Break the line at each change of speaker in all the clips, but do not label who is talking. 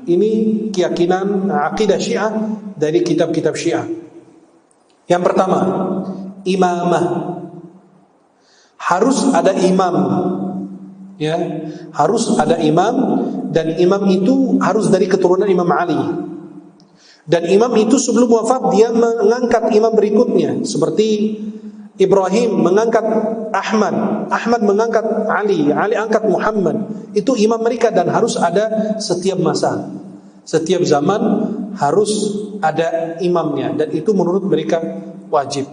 ini keyakinan akidah Syiah dari kitab-kitab Syiah. Yang pertama, imamah. Harus ada imam. Ya, harus ada imam, dan imam itu harus dari keturunan Imam Ali. Dan imam itu sebelum wafat dia mengangkat imam berikutnya, seperti Ibrahim mengangkat Ahmad, Ahmad mengangkat Ali, Ali angkat Muhammad. Itu imam mereka dan harus ada setiap masa. Setiap zaman harus ada imamnya, dan itu menurut mereka wajib.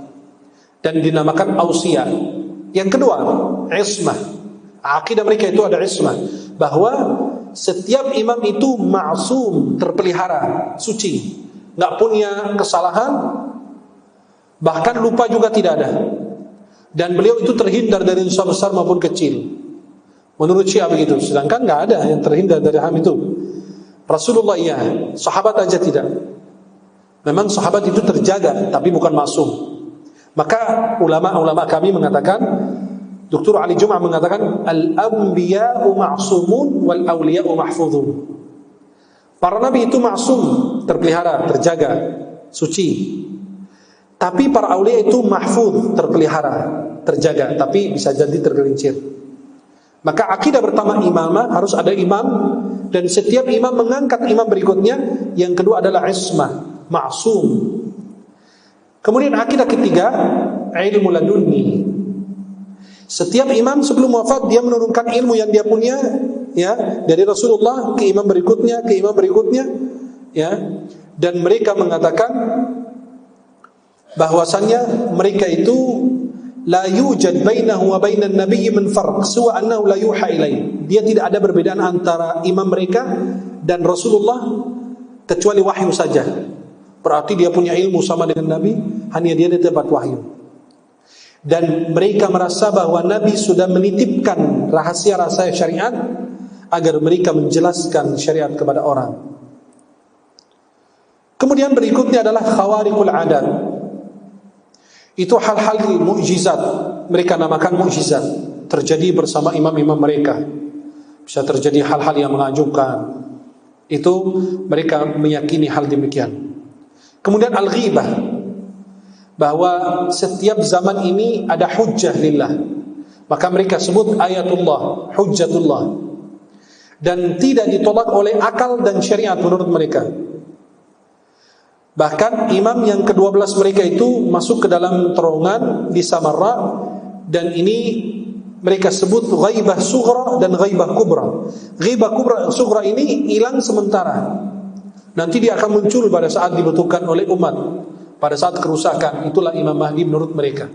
Dan dinamakan ausia. Yang kedua, ismah. Akidah mereka itu ada ismah, bahwa setiap imam itu ma'sum, terpelihara, suci, nggak punya kesalahan, bahkan lupa juga tidak ada. Dan beliau itu terhindar dari dosa besar maupun kecil. Menurut Syiah begitu. Sedangkan nggak ada yang terhindar dari hal itu. Rasulullah iya, sahabat aja tidak. Memang sahabat itu terjaga, tapi bukan maksum. Maka ulama-ulama kami mengatakan, Dr. Ali Jum'ah mengatakan, al-anbiya'u ma'sumun wal awliya'u mahfudhun. Para nabi itu maksum, terpelihara, terjaga, suci. Tapi para aulia itu mahfudh, terpelihara, terjaga, tapi bisa jadi tergelincir. Maka akidah pertama imamah, harus ada imam, dan setiap imam mengangkat imam berikutnya. Yang kedua adalah ismah, ma'sum. Kemudian akidah ketiga, ilmu ladunni. Setiap imam sebelum wafat dia menurunkan ilmu yang dia punya, ya, dari Rasulullah ke imam berikutnya, ke imam berikutnya, ya. Dan mereka mengatakan bahwasannya mereka itu la yujad bainahu wa bainan nabiyyi min farq suwa annahu la yuha ilaihi. Dia tidak ada perbedaan antara imam mereka dan Rasulullah kecuali wahyu saja. Berarti dia punya ilmu sama dengan Nabi, hanya dia dapat wahyu. Dan mereka merasa bahwa Nabi sudah menitipkan rahasia-rahasia syariat agar mereka menjelaskan syariat kepada orang. Kemudian berikutnya adalah khawariqul adat. Itu hal-hal mukjizat, mereka namakan mukjizat, terjadi bersama imam-imam mereka. Bisa terjadi hal-hal yang mengajukan. Itu mereka meyakini hal demikian. Kemudian al-ghibah, bahwa setiap zaman ini ada hujjah lillah. Maka mereka sebut ayatullah, hujjatullah. Dan tidak ditolak oleh akal dan syariat menurut mereka. Bahkan imam yang ke-12 mereka itu masuk ke dalam terowongan di Samarra, dan ini mereka sebut ghaibah sughra dan ghaibah kubra. Ghaibah kubra sughra ini hilang sementara. Nanti dia akan muncul pada saat dibutuhkan oleh umat, pada saat kerusakan. Itulah Imam Mahdi menurut mereka.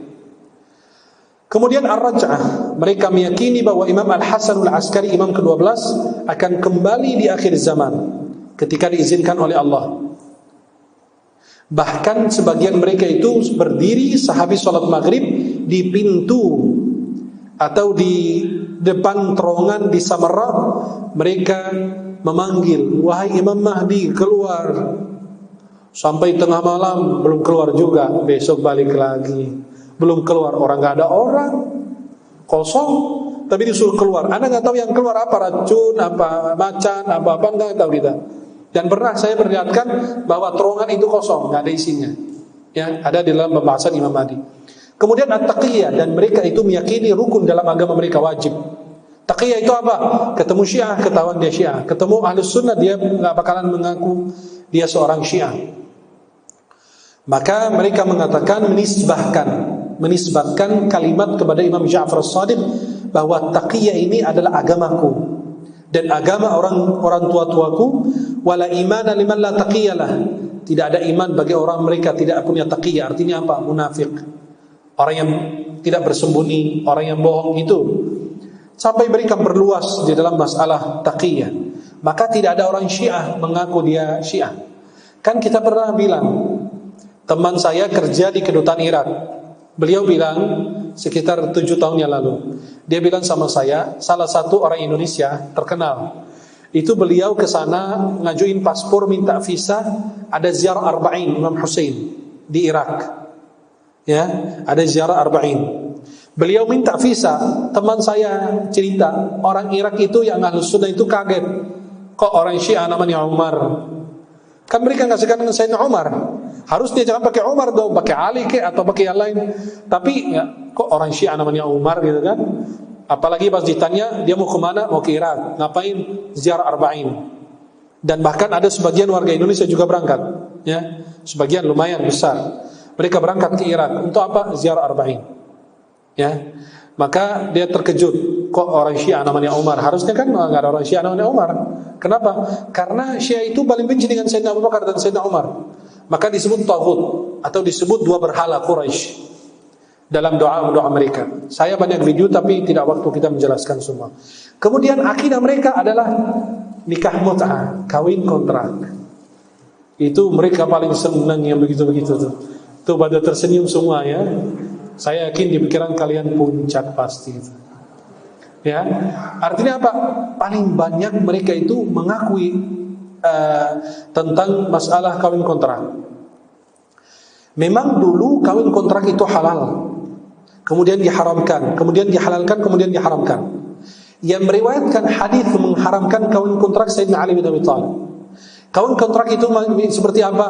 Kemudian Ar-Raj'ah, mereka meyakini bahwa Imam Al-Hasan Al-Askari, imam ke-12, akan kembali di akhir zaman ketika diizinkan oleh Allah. Bahkan sebagian mereka itu berdiri sehabis sholat maghrib di pintu atau di depan terowongan di Samarra. Mereka memanggil, wahai Imam Mahdi, keluar. Sampai tengah malam belum keluar juga, besok balik lagi, belum keluar. Orang gak ada orang, kosong, tapi disuruh keluar. Anda gak tahu yang keluar apa, racun, apa macan, apa gak tahu kita. Dan pernah saya perlihatkan bahwa terowongan itu kosong, gak ada isinya, ya, ada di dalam pembahasan Imam Mahdi. Kemudian at-taqiyah, dan mereka itu meyakini rukun dalam agama mereka wajib. Taqiyah itu apa? Ketemu Syiah, ketahuan dia Syiah. Ketemu Ahlus Sunnah, dia gak bakalan mengaku dia seorang Syiah. Maka mereka mengatakan, menisbahkan kalimat kepada Imam Ja'far As-Shadiq bahwa taqiyah ini adalah agamaku dan agama orang tua-tuaku. Wala imana liman la taqiyalah. Tidak ada iman bagi orang mereka tidak punya taqiyah. Artinya apa? Munafik, orang yang tidak bersembunyi, orang yang bohong itu. Sampai mereka berluas di dalam masalah taqiyah. Maka tidak ada orang Syiah mengaku dia Syiah. Kan kita pernah bilang, teman saya kerja di kedutaan Irak. Beliau bilang sekitar 7 tahun yang lalu, dia bilang sama saya, salah satu orang Indonesia terkenal, itu beliau ke sana ngajuin paspor, minta visa, ada ziarah Arba'in Imam Hussein di Irak. Ya, ada ziarah Arba'in. Beliau minta visa. Teman saya cerita, orang Irak itu yang Ahlus Sunnah itu kaget. Kok orang Syiah namanya Umar? Kan mereka nggak segan dengan Sayyidina Umar. Harusnya jangan pakai Umar dong, pakai Ali ke atau pakai yang lain. Tapi ya, kok orang Syiah namanya Umar gitu kan? Apalagi pas ditanya dia mau kemana? Mau ke Irak. Ngapain? Ziarah Arba'in. Dan bahkan ada sebagian warga Indonesia juga berangkat, ya, sebagian lumayan besar. Mereka berangkat ke Irak untuk apa? Ziarah Arba'in. Ya, maka dia terkejut. Kok orang Syiah namanya Umar? Harusnya kan nggak ada orang Syiah namanya Umar. Kenapa? Karena Syiah itu paling benci dengan Sayyidina Abu Bakar dan Sayyidina Umar. Maka disebut taghut atau disebut dua berhala Quraisy dalam doa-doa mereka. Saya banyak video tapi tidak waktu kita menjelaskan semua. Kemudian akidah mereka adalah nikah mut'ah, kawin kontrak. Itu mereka paling senang yang begitu-begitu tuh. Tuh pada tersenyum semua ya. Saya yakin di pikiran kalian puncak pasti itu. Ya, artinya apa? Paling banyak mereka itu mengakui tentang masalah kawin kontrak. Memang dulu kawin kontrak itu halal, kemudian diharamkan, kemudian dihalalkan, kemudian diharamkan. Yang meriwayatkan hadis mengharamkan kawin kontrak Sayyidina Ali bin Abi Thalib. Kawin kontrak itu seperti apa?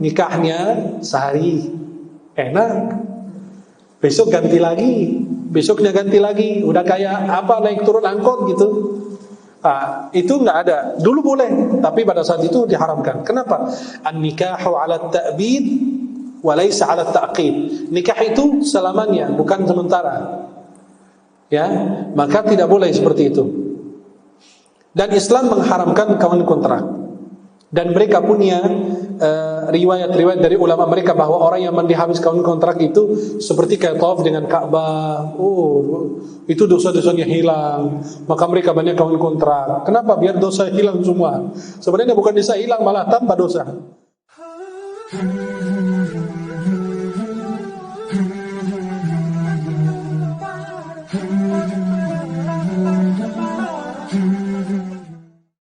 Nikahnya sehari, enak. Besok ganti lagi, besoknya ganti lagi, udah kayak apa naik turun angkot gitu. Nah, itu nggak ada. Dulu boleh, tapi pada saat itu diharamkan. Kenapa? An-nikahu 'ala at-ta'bid wa laysa 'ala at-ta'qid. Nikah itu selamanya, bukan sementara. Ya, maka tidak boleh seperti itu. Dan Islam mengharamkan kawin kontrak. Dan mereka punya riwayat-riwayat dari ulama mereka bahwa orang yang mandi habis kawin kontrak itu seperti kayak tawaf dengan Ka'bah. Oh, itu dosa-dosanya hilang. Maka mereka banyak kawin kontrak. Kenapa? Biar dosa hilang semua. Sebenarnya bukan dosa hilang, malah tambah dosa.